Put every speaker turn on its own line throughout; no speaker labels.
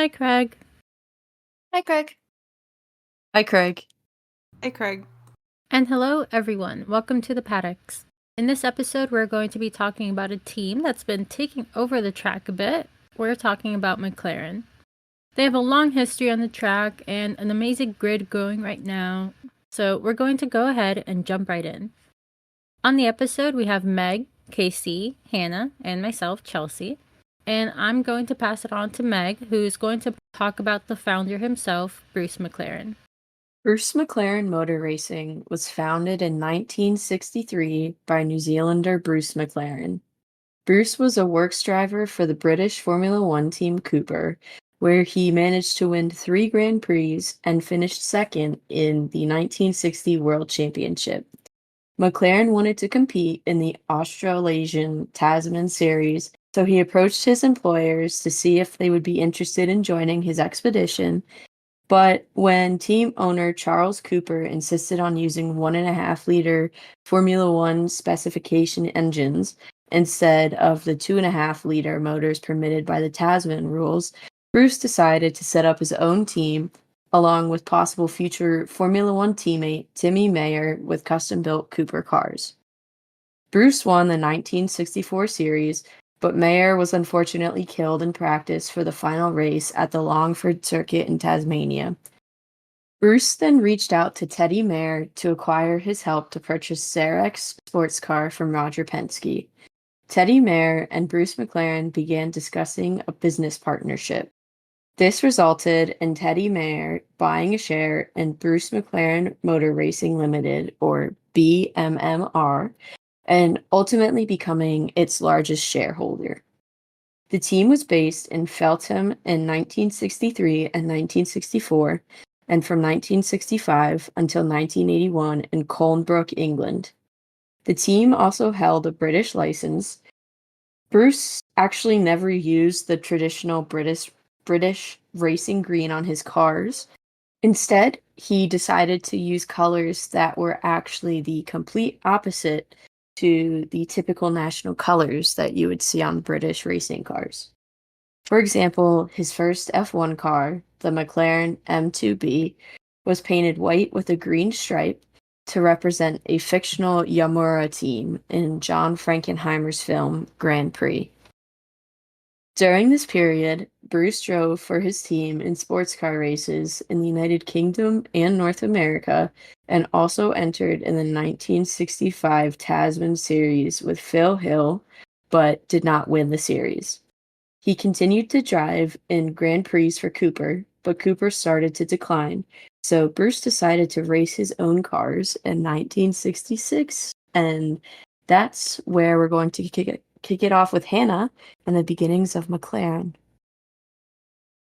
Hi, Craig.
Hi, Craig.
Hi, Craig.
Hey, Craig.
And hello, everyone. Welcome to the Paddocks. In this episode, we're going to be talking about a team that's been taking over the track a bit. We're talking about McLaren. They have a long history on the track and an amazing grid going right now. So we're going to go ahead and jump right in. On the episode, we have Meg, Casey, Hannah, and myself, Chelsea. And I'm going to pass it on to Meg, who's going to talk about the founder himself, Bruce McLaren.
Bruce McLaren Motor Racing was founded in 1963 by New Zealander Bruce McLaren. Bruce was a works driver for the British Formula One team Cooper, where he managed to win 3 Grand Prix and finished second in the 1960 World Championship. McLaren wanted to compete in the Australasian Tasman Series, so he approached his employers to see if they would be interested in joining his expedition. But when team owner Charles Cooper insisted on using 1.5-liter Formula One specification engines instead of the 2.5-liter motors permitted by the Tasman rules, Bruce decided to set up his own team along with possible future Formula One teammate Timmy Mayer with custom-built Cooper cars. Bruce won the 1964 series, but Mayer was unfortunately killed in practice for the final race at the Longford Circuit in Tasmania. Bruce then reached out to Teddy Mayer to acquire his help to purchase Sarac's sports car from Roger Penske. Teddy Mayer and Bruce McLaren began discussing a business partnership. This resulted in Teddy Mayer buying a share in Bruce McLaren Motor Racing Limited, or BMMR, and ultimately becoming its largest shareholder. The team was based in Feltham in 1963 and 1964, and from 1965 until 1981 in Colnbrook, England. The team also held a British license. Bruce actually never used the traditional British racing green on his cars. Instead, he decided to use colors that were actually the complete opposite to the typical national colors that you would see on British racing cars. For example, his first F1 car, the McLaren M2B, was painted white with a green stripe to represent a fictional Yamura team in John Frankenheimer's film Grand Prix. During this period, Bruce drove for his team in sports car races in the United Kingdom and North America, and also entered in the 1965 Tasman Series with Phil Hill, but did not win the series. He continued to drive in Grand Prix for Cooper, but Cooper started to decline, so Bruce decided to race his own cars in 1966, and that's where we're going to kick it off with Hanna and the beginnings of McLaren.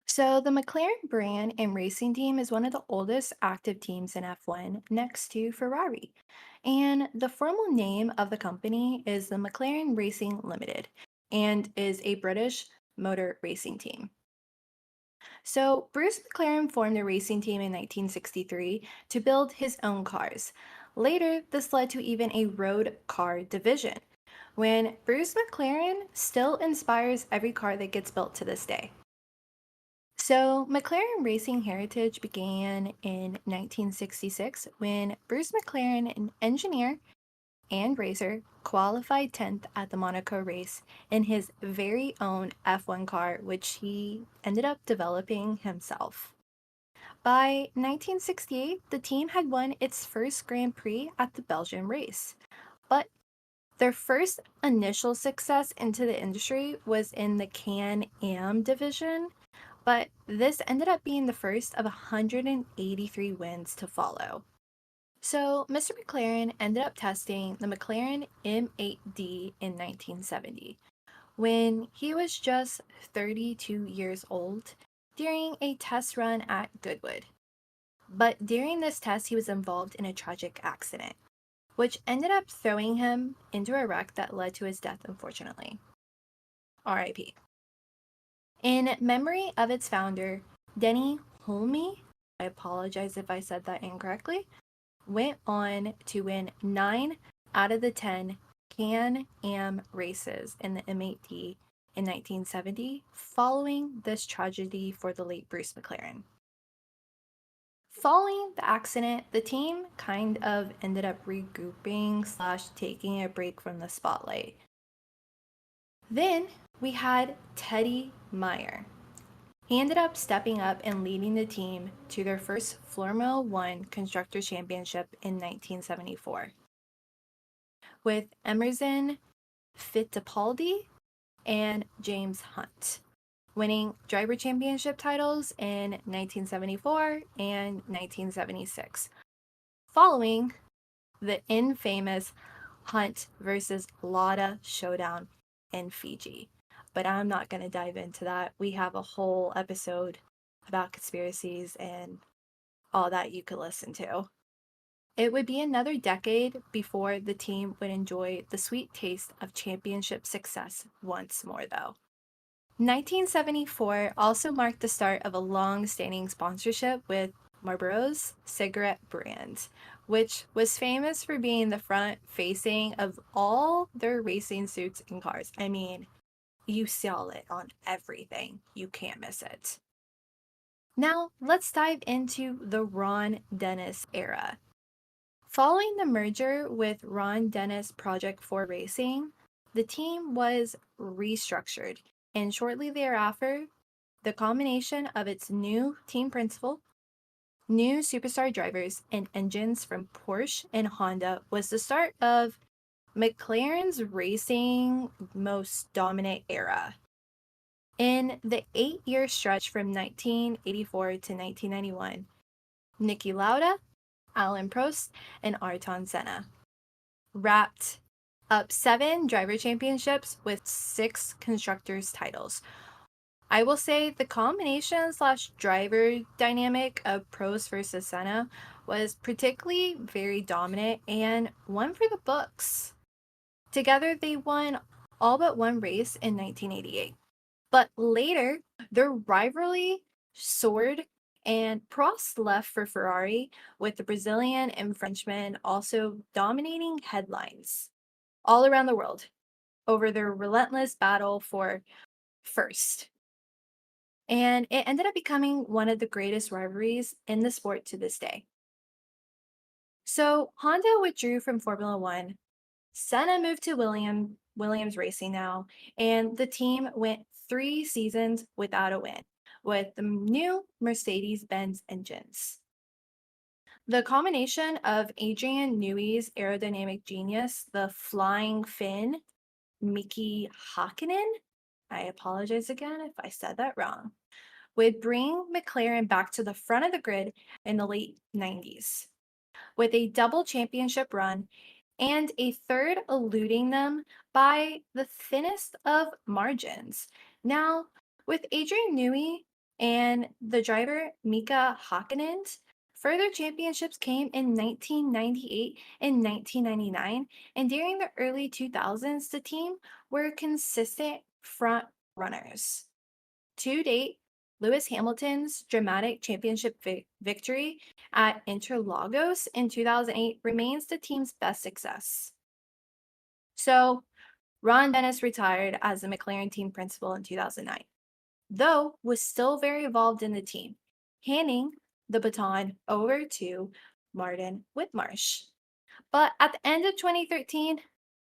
So, the McLaren brand and racing team is one of the oldest active teams in F1 next to Ferrari. And the formal name of the company is the McLaren Racing Limited and is a British motor racing team. So, Bruce McLaren formed the racing team in 1963 to build his own cars. Later, this led to even a road car division, when Bruce McLaren still inspires every car that gets built to this day. So, McLaren racing heritage began in 1966 when Bruce McLaren, an engineer and racer, qualified 10th at the Monaco race in his very own F1 car, which he ended up developing himself. By 1968, the team had won its first Grand Prix at the Belgian race, but their first initial success into the industry was in the Can-Am division, but this ended up being the first of 183 wins to follow. So, Mr. McLaren ended up testing the McLaren M8D in 1970, when he was just 32 years old, during a test run at Goodwood. But during this test, he was involved in a tragic accident, which ended up throwing him into a wreck that led to his death, unfortunately. RIP. In memory of its founder, Denny Hulme, I apologize if I said that incorrectly, went on to win 9 out of the 10 Can-Am races in the M8D in 1970 following this tragedy for the late Bruce McLaren. Following the accident, the team kind of ended up regrouping / taking a break from the spotlight. Then we had Teddy Meyer. He ended up stepping up and leading the team to their first Formula One Constructors Championship in 1974, with Emerson Fittipaldi and James Hunt winning driver championship titles in 1974 and 1976, following the infamous Hunt versus Lauda showdown in Fiji. But I'm not going to dive into that. We have a whole episode about conspiracies and all that you could listen to. It would be another decade before the team would enjoy the sweet taste of championship success once more, though. 1974 also marked the start of a long-standing sponsorship with Marlboro's cigarette brand, which was famous for being the front-facing of all their racing suits and cars. I mean, you saw it on everything. You can't miss it. Now, let's dive into the Ron Dennis era. Following the merger with Ron Dennis Project 4 Racing, the team was restructured, and shortly thereafter, the combination of its new team principal, new superstar drivers, and engines from Porsche and Honda was the start of McLaren's racing most dominant era. In the 8-year stretch from 1984 to 1991, Niki Lauda, Alain Prost, and Ayrton Senna wrapped up 7 driver championships with 6 constructors titles. I will say the combination / driver dynamic of Prost versus Senna was particularly very dominant and one for the books. Together, they won all but one race in 1988. But later, their rivalry soared, and Prost left for Ferrari, with the Brazilian and Frenchman also dominating headlines all around the world over their relentless battle for first. And it ended up becoming one of the greatest rivalries in the sport to this day. So Honda withdrew from Formula One. Senna moved to Williams Racing now, and the team went 3 seasons without a win with the new Mercedes-Benz engines. The combination of Adrian Newey's aerodynamic genius, the flying Finn, Miki Hakkinen, I apologize again if I said that wrong, would bring McLaren back to the front of the grid in the late 90s. With a double championship run and a third eluding them by the thinnest of margins. Now, with Adrian Newey and the driver Mika Hakkinen, further championships came in 1998 and 1999, and during the early 2000s, the team were consistent front runners. To date, Lewis Hamilton's dramatic championship victory at Interlagos in 2008 remains the team's best success. So, Ron Dennis retired as the McLaren team principal in 2009, though was still very involved in the team, handing the baton over to Martin Whitmarsh. But at the end of 2013,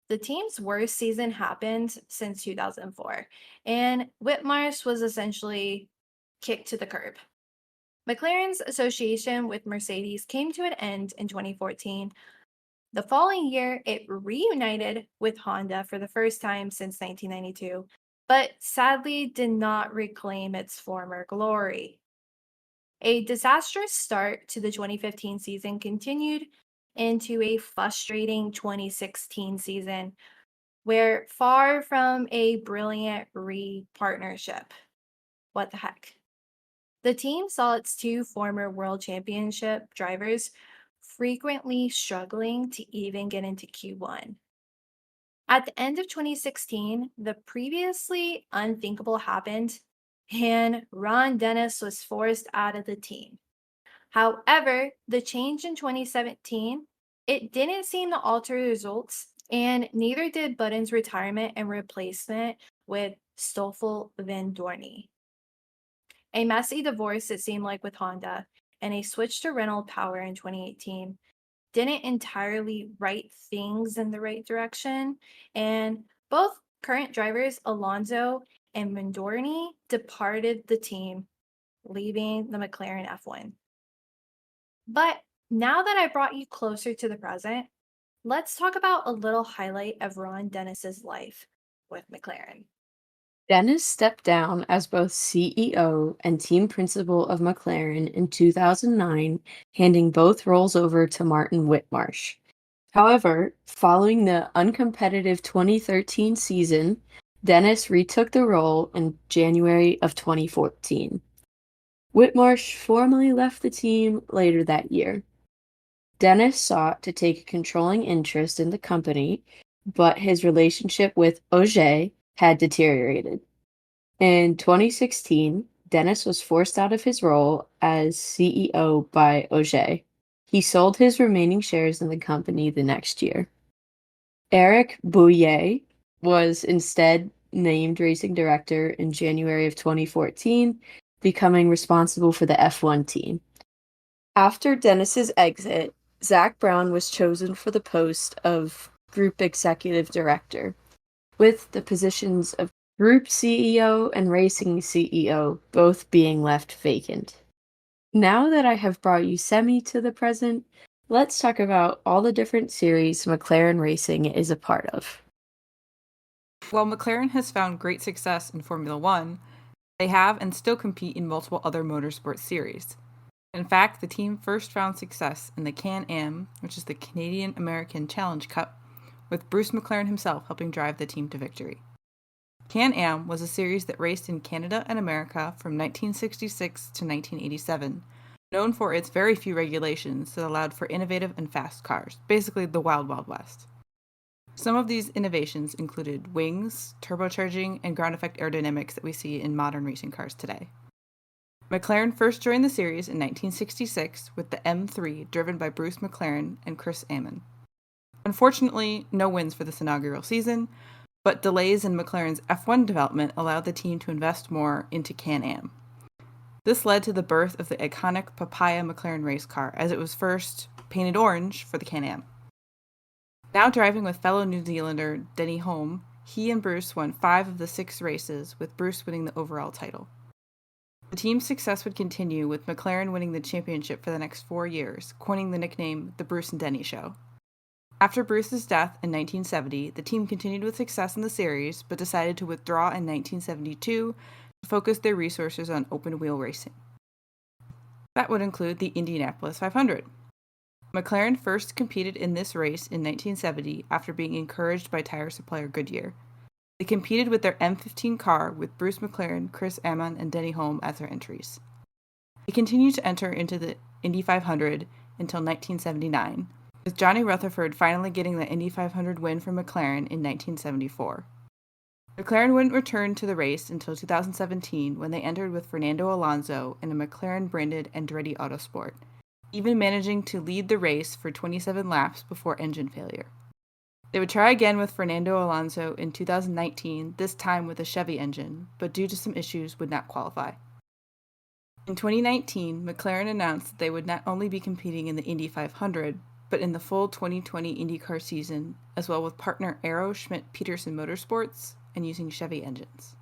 the team's worst season happened since 2004, and Whitmarsh was essentially kicked to the curb. McLaren's association with Mercedes came to an end in 2014. The following year, it reunited with Honda for the first time since 1992, but sadly did not reclaim its former glory. A disastrous start to the 2015 season continued into a frustrating 2016 season, where far from a brilliant partnership. What the heck? The team saw its 2 former world championship drivers frequently struggling to even get into Q1. At the end of 2016, the previously unthinkable happened, and Ron Dennis was forced out of the team. However, the change in 2017, it didn't seem to alter the results, and neither did Button's retirement and replacement with Stoffel Van Dorney. A messy divorce, it seemed like, with Honda, and a switch to Renault power in 2018 didn't entirely right things in the right direction, and both current drivers, Alonso and Mondorni, departed the team, leaving the McLaren F1. But now that I brought you closer to the present, let's talk about a little highlight of Ron Dennis's life with McLaren.
Dennis stepped down as both CEO and team principal of McLaren in 2009, handing both roles over to Martin Whitmarsh. However, following the uncompetitive 2013 season, Dennis retook the role in January of 2014. Whitmarsh formally left the team later that year. Dennis sought to take a controlling interest in the company, but his relationship with Ogier had deteriorated. In 2016, Dennis was forced out of his role as CEO by Ogier. He sold his remaining shares in the company the next year. Eric Bouyer was instead named racing director in January of 2014, becoming responsible for the F1 team. After Dennis's exit, Zach Brown was chosen for the post of Group Executive Director, with the positions of Group CEO and Racing CEO both being left vacant. Now that I have brought you semi to the present, let's talk about all the different series McLaren Racing is a part of.
While McLaren has found great success in Formula One, they have and still compete in multiple other motorsport series. In fact, the team first found success in the Can-Am, which is the Canadian American Challenge Cup, with Bruce McLaren himself helping drive the team to victory. Can-Am was a series that raced in Canada and America from 1966 to 1987, known for its very few regulations that allowed for innovative and fast cars, basically the Wild Wild West. Some of these innovations included wings, turbocharging, and ground effect aerodynamics that we see in modern racing cars today. McLaren first joined the series in 1966 with the M3 driven by Bruce McLaren and Chris Amon. Unfortunately, no wins for this inaugural season, but delays in McLaren's F1 development allowed the team to invest more into Can-Am. This led to the birth of the iconic Papaya McLaren race car, as it was first painted orange for the Can-Am. Now driving with fellow New Zealander Denny Hulme, he and Bruce won 5 of the 6 races, with Bruce winning the overall title. The team's success would continue, with McLaren winning the championship for the next 4 years, coining the nickname the Bruce and Denny Show. After Bruce's death in 1970, the team continued with success in the series, but decided to withdraw in 1972 to focus their resources on open-wheel racing. That would include the Indianapolis 500. McLaren first competed in this race in 1970 after being encouraged by tire supplier Goodyear. They competed with their M15 car with Bruce McLaren, Chris Amon, and Denny Hulme as their entries. They continued to enter into the Indy 500 until 1979, with Johnny Rutherford finally getting the Indy 500 win for McLaren in 1974. McLaren wouldn't return to the race until 2017, when they entered with Fernando Alonso in a McLaren-branded Andretti Autosport, even managing to lead the race for 27 laps before engine failure. They would try again with Fernando Alonso in 2019, this time with a Chevy engine, but due to some issues would not qualify. In 2019, McLaren announced that they would not only be competing in the Indy 500, but in the full 2020 IndyCar season, as well with partner Aero Schmidt Peterson Motorsports and using Chevy engines.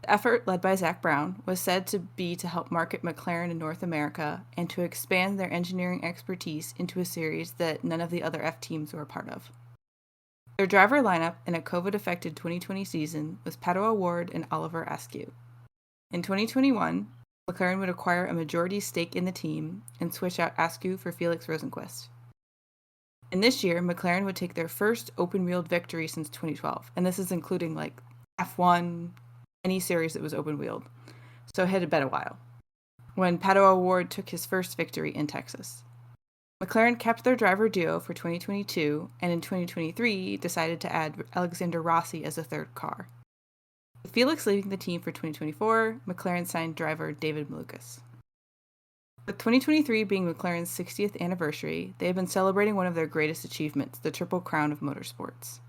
The effort, led by Zach Brown, was said to be to help market McLaren in North America and to expand their engineering expertise into a series that none of the other F teams were a part of. Their driver lineup in a COVID-affected 2020 season was Pato O'Ward and Oliver Askew. In 2021, McLaren would acquire a majority stake in the team and switch out Askew for Felix Rosenqvist. In this year, McLaren would take their first open-wheeled victory since 2012, and this is including like F1, any series that was open-wheeled. So it had been a while, when Pato O'Ward took his first victory in Texas. McLaren kept their driver duo for 2022, and in 2023 decided to add Alexander Rossi as a third car. With Felix leaving the team for 2024, McLaren signed driver David Malukas. With 2023 being McLaren's 60th anniversary, they have been celebrating one of their greatest achievements, the Triple Crown of Motorsports.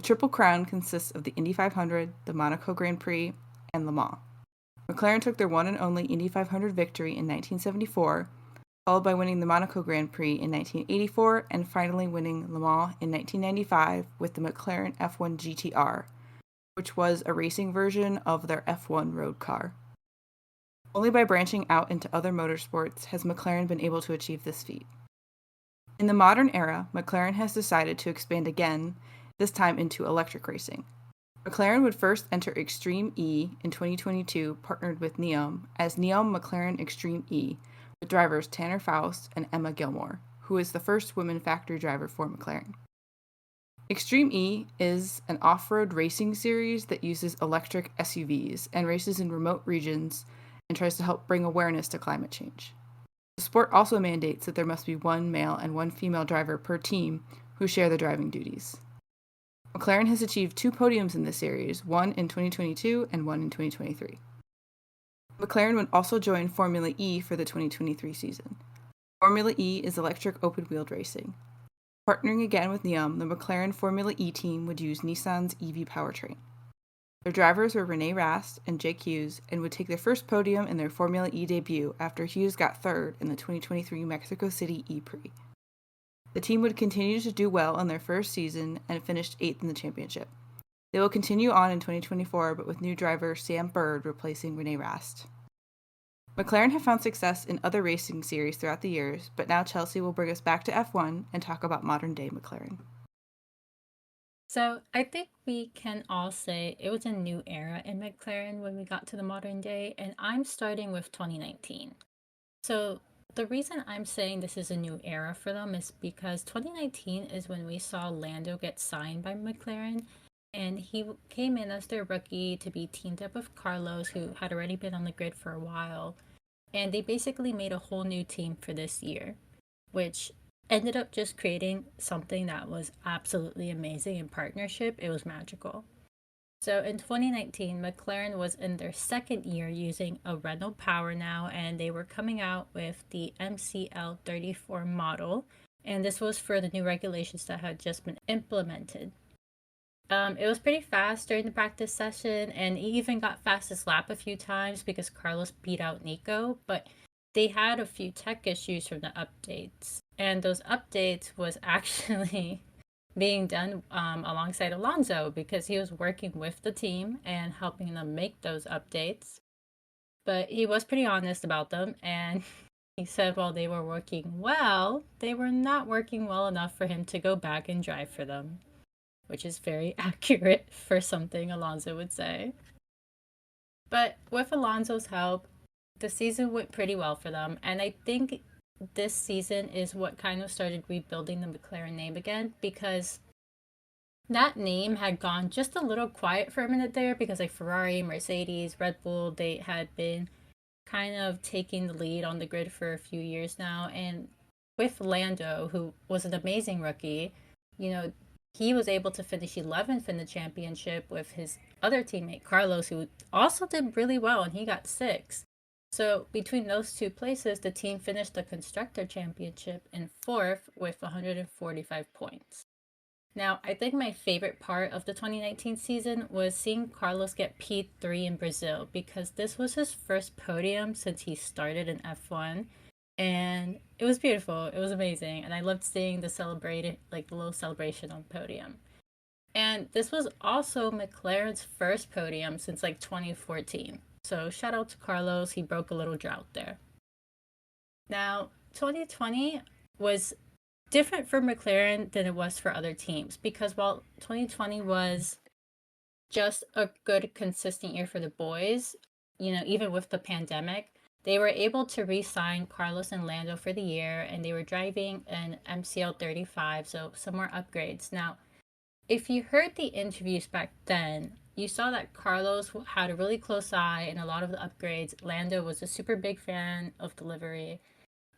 The Triple Crown consists of the Indy 500, the Monaco Grand Prix, and Le Mans. McLaren took their one and only Indy 500 victory in 1974, followed by winning the Monaco Grand Prix in 1984, and finally winning Le Mans in 1995 with the McLaren F1 GTR, which was a racing version of their F1 road car. Only by branching out into other motorsports has McLaren been able to achieve this feat. In the modern era, McLaren has decided to expand again, this time into electric racing. McLaren would first enter Extreme E in 2022, partnered with Neom, as Neom McLaren Extreme E, with drivers Tanner Faust and Emma Gilmore, who is the first woman factory driver for McLaren. Extreme E is an off-road racing series that uses electric SUVs and races in remote regions and tries to help bring awareness to climate change. The sport also mandates that there must be one male and one female driver per team who share the driving duties. McLaren has achieved 2 podiums in this series, one in 2022 and one in 2023. McLaren would also join Formula E for the 2023 season. Formula E is electric open-wheeled racing. Partnering again with Neom, the McLaren Formula E team would use Nissan's EV powertrain. Their drivers were René Rast and Jake Hughes and would take their first podium in their Formula E debut after Hughes got third in the 2023 Mexico City E-Prix. The team would continue to do well in their first season and finished 8th in the championship. They will continue on in 2024, but with new driver Sam Bird replacing René Rast. McLaren have found success in other racing series throughout the years, but now Chelsea will bring us back to F1 and talk about modern-day McLaren.
So I think we can all say it was a new era in McLaren when we got to the modern day, and I'm starting with 2019. So the reason I'm saying this is a new era for them is because 2019 is when we saw Lando get signed by McLaren, and he came in as their rookie to be teamed up with Carlos, who had already been on the grid for a while, and they basically made a whole new team for this year, which ended up just creating something that was absolutely amazing in partnership. It was magical. So in 2019, McLaren was in their second year using a Renault Power now, and they were coming out with the MCL34 model, and this was for the new regulations that had just been implemented. It was pretty fast during the practice session, and he even got fastest lap a few times because Carlos beat out Nico, but they had a few tech issues from the updates, and those updates was actually being done alongside Alonso because he was working with the team and helping them make those updates. But he was pretty honest about them, and he said while they were working well, they were not working well enough for him to go back and drive for them, which is very accurate for something Alonso would say. But with Alonso's help, the season went pretty well for them, and I think this season is what kind of started rebuilding the McLaren name again, because that name had gone just a little quiet for a minute there because like Ferrari, Mercedes, Red Bull, they had been kind of taking the lead on the grid for a few years now, and with Lando, who was an amazing rookie, he was able to finish 11th in the championship with his other teammate Carlos, who also did really well, and he got 6th. So between those two places, the team finished the Constructor Championship in 4th with 145 points. Now, I think my favorite part of the 2019 season was seeing Carlos get P3 in Brazil, because this was his first podium since he started in F1, and it was beautiful. It was amazing, and I loved seeing the little celebration on the podium. And this was also McLaren's first podium since 2014. So shout out to Carlos, he broke a little drought there. Now, 2020 was different for McLaren than it was for other teams, because while 2020 was just a good, consistent year for the boys, even with the pandemic, they were able to re-sign Carlos and Lando for the year, and they were driving an MCL35, so some more upgrades. Now, if you heard the interviews back then, you saw that Carlos had a really close eye in a lot of the upgrades. Lando was a super big fan of the livery.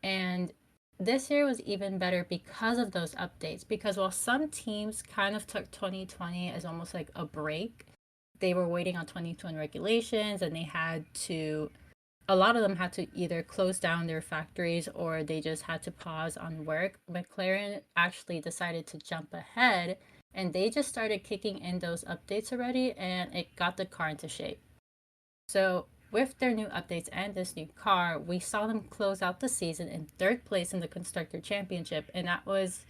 And this year was even better because of those updates. Because while some teams kind of took 2020 as almost like a break, they were waiting on 2020 regulations, and a lot of them had to either close down their factories or they just had to pause on work. McLaren actually decided to jump ahead and they just started kicking in those updates already, and it got the car into shape. So with their new updates and this new car, we saw them close out the season in third place in the Constructor Championship, and that was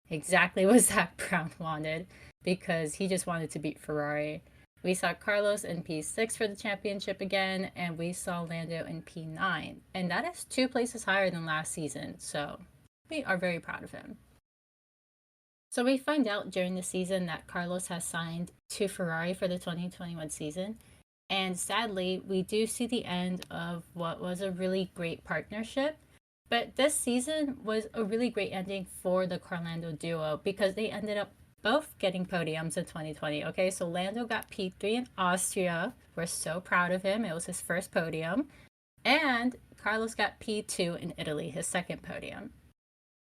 exactly what Zach Brown wanted, because he just wanted to beat Ferrari. We saw Carlos in P6 for the championship again, and we saw Lando in P9. And that is 2 places higher than last season, so we are very proud of him. So we find out during the season that Carlos has signed to Ferrari for the 2021 season. And sadly, we do see the end of what was a really great partnership. But this season was a really great ending for the Carlando duo, because they ended up both getting podiums in 2020. Okay, so Lando got P3 in Austria. We're so proud of him. It was his first podium. And Carlos got P2 in Italy, his second podium.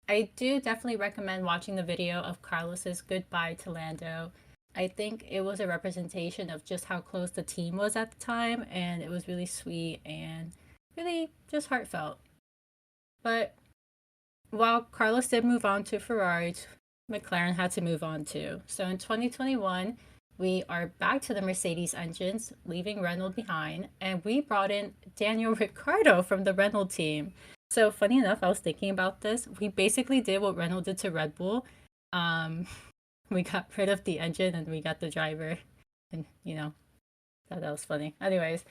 I do definitely recommend watching the video of Carlos's goodbye to Lando. I think it was a representation of just how close the team was at the time, and it was really sweet and really just heartfelt. But while Carlos did move on to Ferrari, McLaren had to move on too. So in 2021, we are back to the Mercedes engines, leaving Renault behind, and we brought in Daniel Ricciardo from the Renault team. So funny enough, I was thinking about this. We basically did what Renault did to Red Bull. We got rid of the engine and we got the driver, and that was funny. Anyways,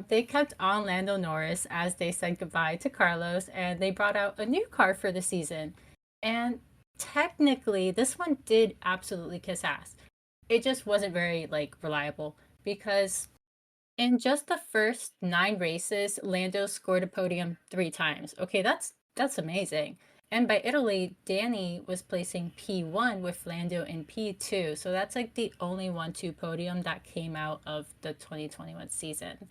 they kept on Lando Norris as they said goodbye to Carlos, and they brought out a new car for the season. And technically, this one did absolutely kiss ass. It just wasn't very reliable, because in just the first 9 races, Lando scored a podium 3 times. Okay, that's amazing. And by Italy, Danny was placing P1 with Lando in P2. So that's the only 1-2 podium that came out of the 2021 season.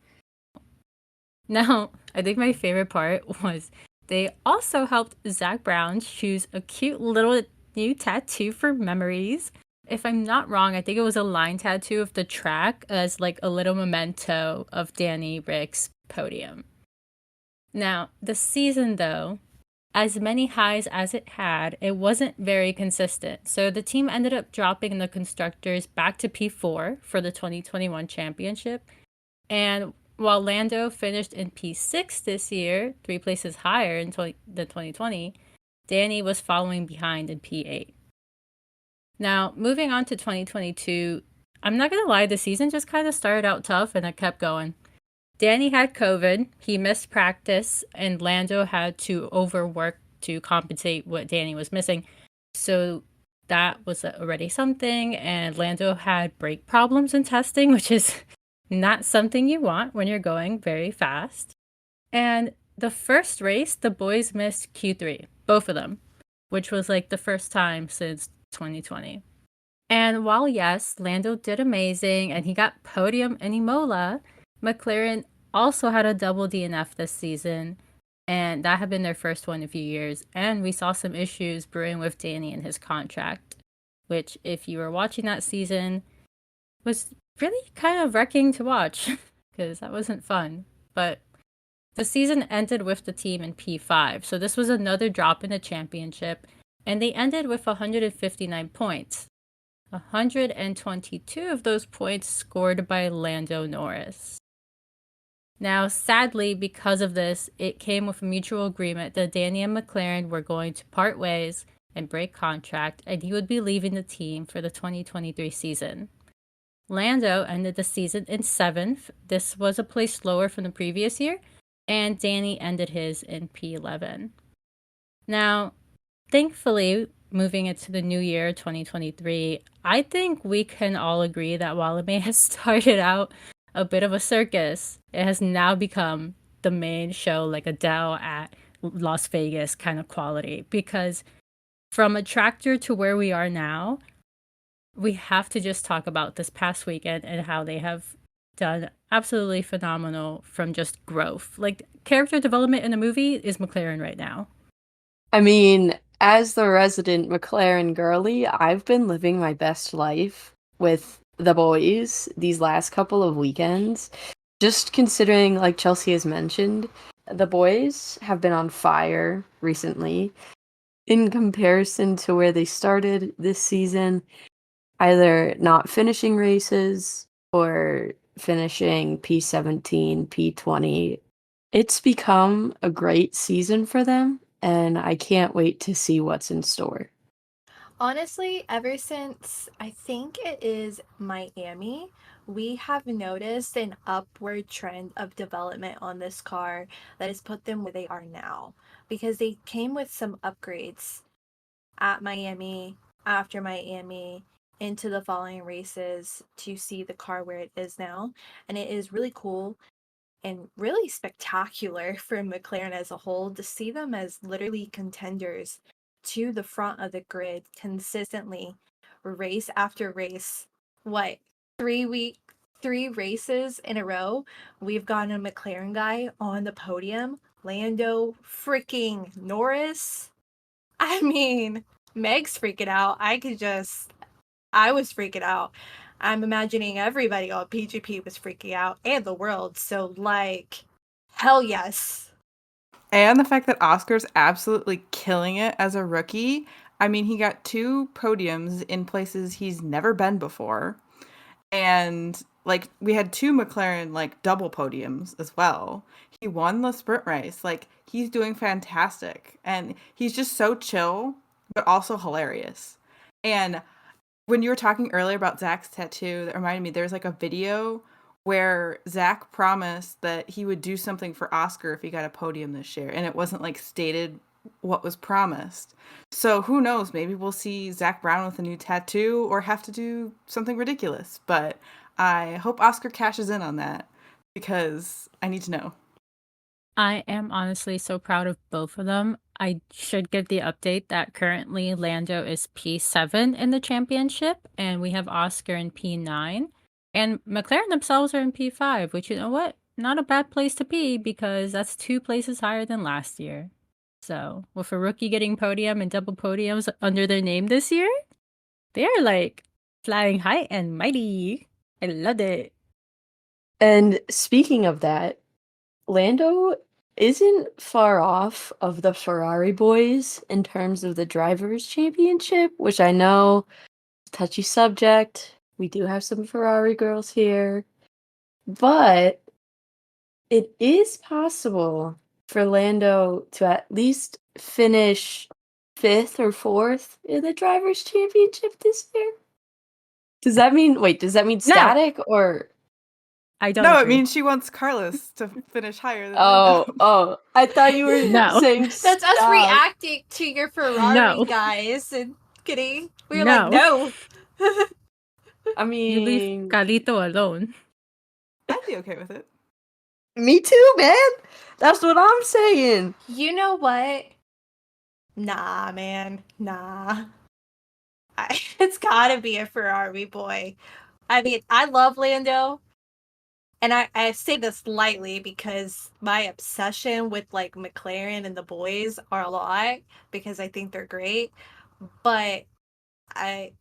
Now, I think my favorite part was they also helped Zach Brown choose a cute little new tattoo for memories. If I'm not wrong, I think it was a line tattoo of the track as a little memento of Danny Rick's podium. Now, the season though, as many highs as it had, it wasn't very consistent. So the team ended up dropping the constructors back to P4 for the 2021 championship. And while Lando finished in P6 this year, 3 places higher in the 2020, Danny was following behind in P8. Now, moving on to 2022, I'm not going to lie, the season just kind of started out tough and it kept going. Danny had COVID, he missed practice, and Lando had to overwork to compensate what Danny was missing. So that was already something, and Lando had brake problems in testing, which is not something you want when you're going very fast. And the first race, the boys missed Q3, both of them, which was the first time since 2020. And while yes, Lando did amazing and he got podium in Imola, McLaren also had a double DNF this season, and that had been their first one in a few years. And we saw some issues brewing with Danny and his contract, which, if you were watching that season, was really kind of wrecking to watch because that wasn't fun. But the season ended with the team in P5, so this was another drop in the championship, and they ended with 159 points. 122 of those points scored by Lando Norris. Now, sadly, because of this, it came with a mutual agreement that Danny and McLaren were going to part ways and break contract, and he would be leaving the team for the 2023 season. Lando ended the season in 7th. This was a place lower from the previous year, and Danny ended his in P11. Now, thankfully, moving into the new year, 2023, I think we can all agree that while it may have started out a bit of a circus, it has now become the main show, like Adele at Las Vegas kind of quality. Because from a tractor to where we are now, we have to just talk about this past weekend and how they have done absolutely phenomenal from just growth. Character development in a movie is McLaren right now.
I mean, as the resident McLaren girly, I've been living my best life with the boys these last couple of weekends. Just considering, like Chelsea has mentioned, the boys have been on fire recently. In comparison to where they started this season, either not finishing races or finishing P17, P20. It's become a great season for them, and I can't wait to see what's in store.
Honestly, ever since I think it is Miami, we have noticed an upward trend of development on this car that has put them where they are now because they came with some upgrades at Miami, after Miami, into the following races to see the car where it is now. And it is really cool and really spectacular for McLaren as a whole to see them as literally contenders to the front of the grid consistently, race after race. What, 3 races in a row? We've got a McLaren guy on the podium. Lando freaking Norris. I mean, Meg's freaking out. I was freaking out. I'm imagining everybody on PGP was freaking out and the world. So, like, hell yes.
And the fact that Oscar's absolutely killing it as a rookie. I mean, he got 2 podiums in places he's never been before. And like we had 2 McLaren like double podiums as well. He won the sprint race. Like he's doing fantastic. And he's just so chill, but also hilarious. And when you were talking earlier about Zach's tattoo, that reminded me there's like a video where Zach promised that he would do something for Oscar if he got a podium this year, and it wasn't like stated what was promised. So who knows? Maybe we'll see Zach Brown with a new tattoo or have to do something ridiculous. But I hope Oscar cashes in on that because I need to know.
I am honestly so proud of both of them. I should give the update that currently Lando is P7 in the championship, and we have Oscar in P9. And McLaren themselves are in P5, which, you know what? Not a bad place to be because that's 2 places higher than last year. So, with a rookie getting podium and double podiums under their name this year, they are like flying high and mighty. I loved it.
And speaking of that, Lando isn't far off of the Ferrari boys in terms of the drivers' championship, which I know is a touchy subject. We do have some Ferrari girls here, but it is possible for Lando to at least finish 5th or 4th in the drivers' championship this year. Does that mean static or
I don't
No, it
agree.
means she wants Carlos to finish higher than Lando.
Oh, I thought you were
No.
saying
That's us
stop.
reacting to your Ferrari
No.
guys and kidding. We were
No.
like, no.
I
You leave
mean,
Carlito alone.
I'd be okay with it.
me too, man. That's what I'm saying.
You know what? Nah, man. Nah. It's gotta be a Ferrari boy. I mean, I love Lando. And I say this lightly because my obsession with like McLaren and the boys are a lot because I think they're great. But I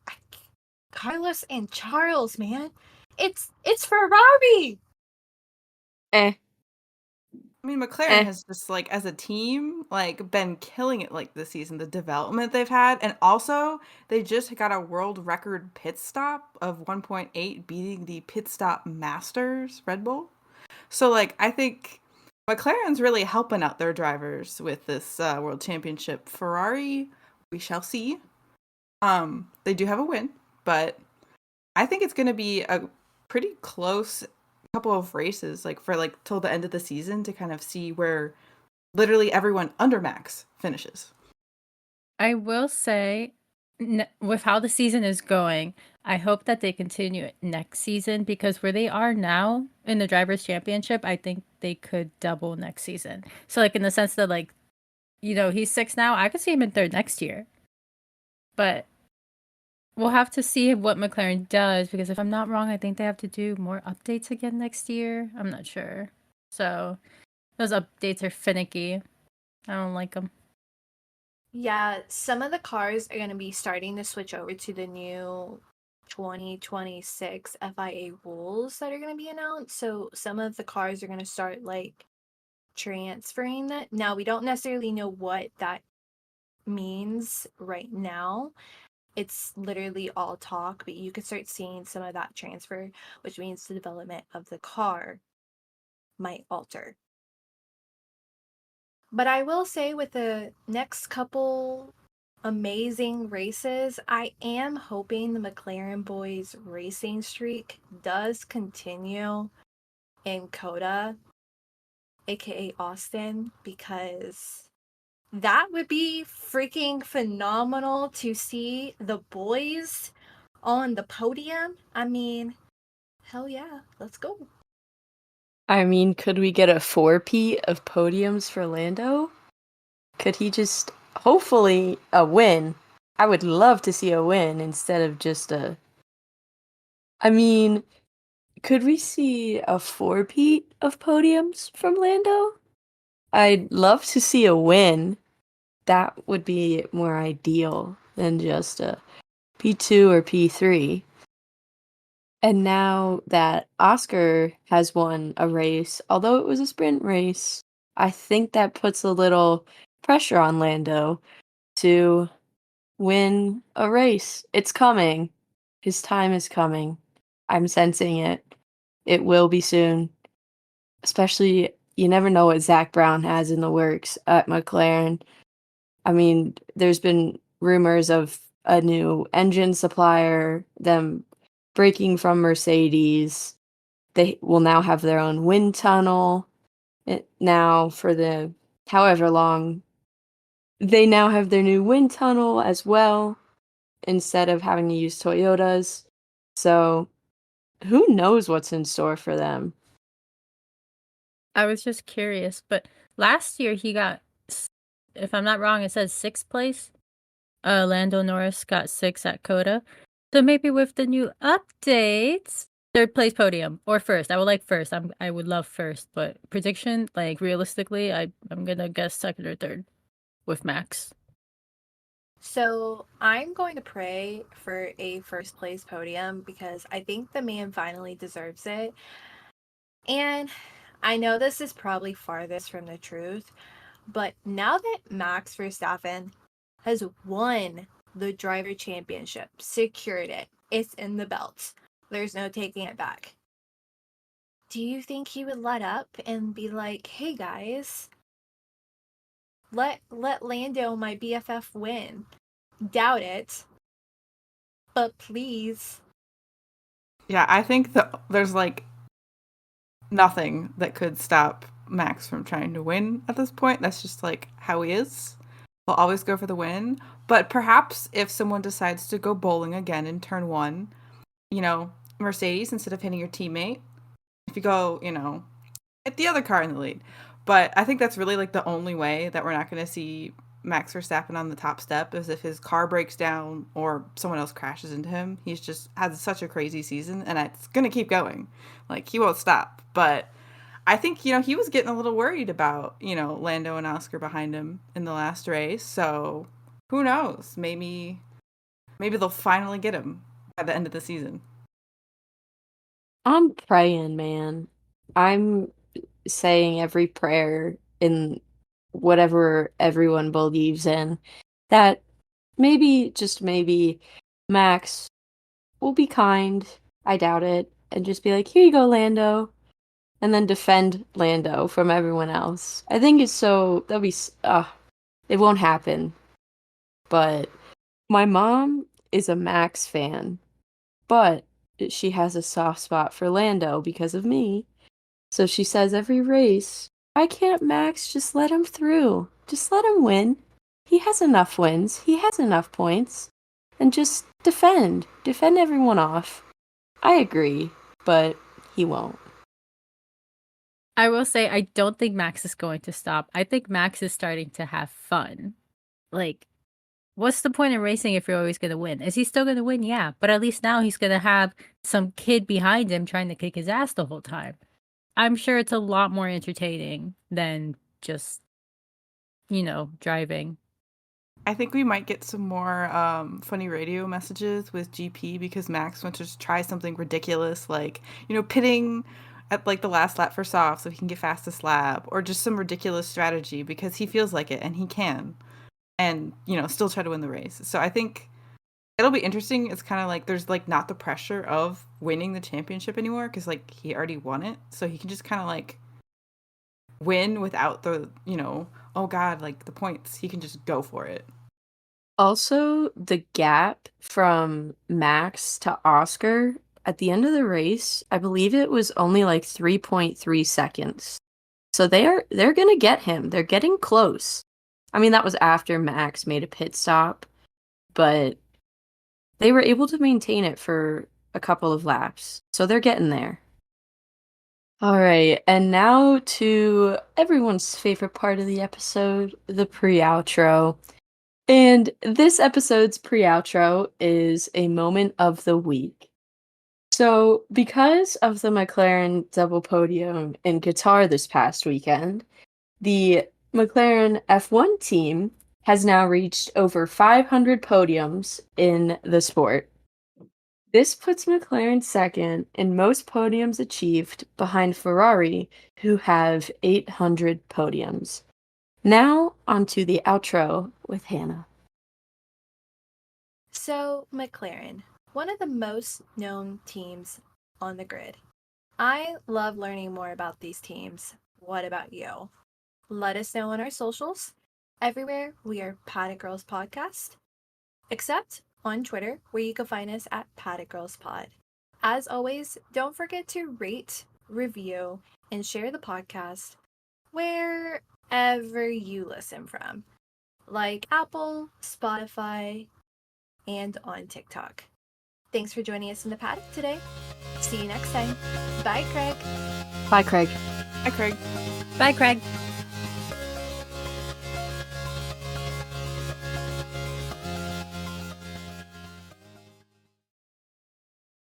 Carlos and Charles, man, it's Ferrari.
Eh.
I mean, McLaren has just like as a team like been killing it like this season. The development they've had, and also they just got a world record pit stop of 1.8, beating the pit stop masters Red Bull. So like I think McLaren's really helping out their drivers with this world championship. Ferrari, we shall see. They do have a win, but I think it's going to be a pretty close couple of races, like for like till the end of the season to kind of see where literally everyone under Max finishes.
I will say, with how the season is going, I hope that they continue it next season because where they are now in the Drivers' Championship, I think they could double next season. So, like, in the sense that, like, you know, he's 6 now, I could see him in 3rd next year. But we'll have to see what McLaren does because if I'm not wrong, I think they have to do more updates again next year. I'm not sure. So, those updates are finicky. I don't like them.
Yeah, some of the cars are going to be starting to switch over to the new 2026 FIA rules that are going to be announced. So some of the cars are going to start like transferring that. Now, we don't necessarily know what that means right now. it's literally all talk, but you could start seeing some of that transfer, which means the development of the car might alter. But I will say, with the next couple amazing races, I am hoping the McLaren boys racing streak does continue in COTA, aka Austin, because that would be freaking phenomenal to see the boys on the podium. I mean, hell yeah, let's go.
I mean, could we get a 4P of podiums for Lando? Could he just, hopefully, a win? I would love to see a win instead of just a. I mean, could we see a 4P of podiums from Lando? I'd love to see a win. That would be more ideal than just a P2 or P3. And now that Oscar has won a race, although it was a sprint race, I think that puts a little pressure on Lando to win a race. It's coming. His time is coming. I'm sensing it. It will be soon. Especially, you never know what Zach Brown has in the works at McLaren. I mean, there's been rumors of a new engine supplier, them breaking from Mercedes. They will now have their own wind tunnel. Now, for the however long, they now have their new wind tunnel as well, instead of having to use Toyotas. So, who knows what's in store for them?
I was just curious, but last year he got, if I'm not wrong, it says 6th place. Lando Norris got 6 at COTA. So maybe with the new updates, 3rd place podium or first. I would like first. I would love first, but prediction, like realistically, I'm gonna guess 2nd or 3rd with Max.
So I'm going to pray for a first place podium because I think the man finally deserves it. And I know this is probably farthest from the truth, but now that Max Verstappen has won the driver championship, secured it, it's in the belt, there's no taking it back. Do you think he would let up and be like, hey guys, let Lando, my BFF, win? Doubt it. But please.
Yeah, I think that there's like nothing that could stop Max from trying to win at this point. That's just like how he is. He'll always go for the win. But perhaps if someone decides to go bowling again in turn 1, Mercedes, instead of hitting your teammate, if you go, hit the other car in the lead. But I think that's really like the only way that we're not going to see Max Verstappen on the top step is if his car breaks down or someone else crashes into him. He's just had such a crazy season, and it's going to keep going. Like, he won't stop. But I think, he was getting a little worried about, Lando and Oscar behind him in the last race. So who knows? Maybe they'll finally get him by the end of the season.
I'm praying, man. I'm saying every prayer in whatever everyone believes in that maybe, just maybe, Max will be kind. I doubt it. And just be like, here you go, Lando. And then defend Lando from everyone else. I think it's so. That'll be. It won't happen. But my mom is a Max fan. But she has a soft spot for Lando because of me. So she says every race, why can't Max just let him through? Just let him win. He has enough wins. He has enough points. And just defend. Defend everyone off. I agree, but he won't.
I will say I don't think Max is going to stop. I think Max is starting to have fun. Like, what's the point in racing if you're always going to win? Is he still going to win? Yeah, but at least now he's going to have some kid behind him trying to kick his ass the whole time. I'm sure it's a lot more entertaining than just, driving.
I think we might get some more funny radio messages with GP because Max wants to try something ridiculous, like, pitting at like the last lap for soft so he can get fastest lap, or just some ridiculous strategy because he feels like it and he can, and still try to win the race. So I think It'll be interesting. It's kind of like there's like not the pressure of winning the championship anymore because like he already won it, so he can just kind of like win without the oh god, like the points. He can just go for it.
Also, the gap from Max to Oscar at the end of the race, I believe it was only like 3.3 seconds. So they're gonna get him. They're getting close. I mean, that was after Max made a pit stop, but they were able to maintain it for a couple of laps. So they're getting there. All right, and now to everyone's favorite part of the episode, the pre-outro. And this episode's pre-outro is a moment of the week. So, because of the McLaren double podium in Qatar this past weekend, the McLaren F1 team has now reached over 500 podiums in the sport. This puts McLaren second in most podiums achieved behind Ferrari, who have 800 podiums. Now, onto the outro with Hanna.
So, McLaren, one of the most known teams on the grid. I love learning more about these teams. What about you? Let us know on our socials. Everywhere we are Paddock Girls Podcast, except on Twitter, where you can find us at Paddock Girls Pod. As always, don't forget to rate, review, and share the podcast wherever you listen from, like Apple, Spotify, and on TikTok. Thanks for joining us in the paddock today. See you next time. Bye, Craig.
Bye, Craig.
Hi, Craig.
Bye, Craig.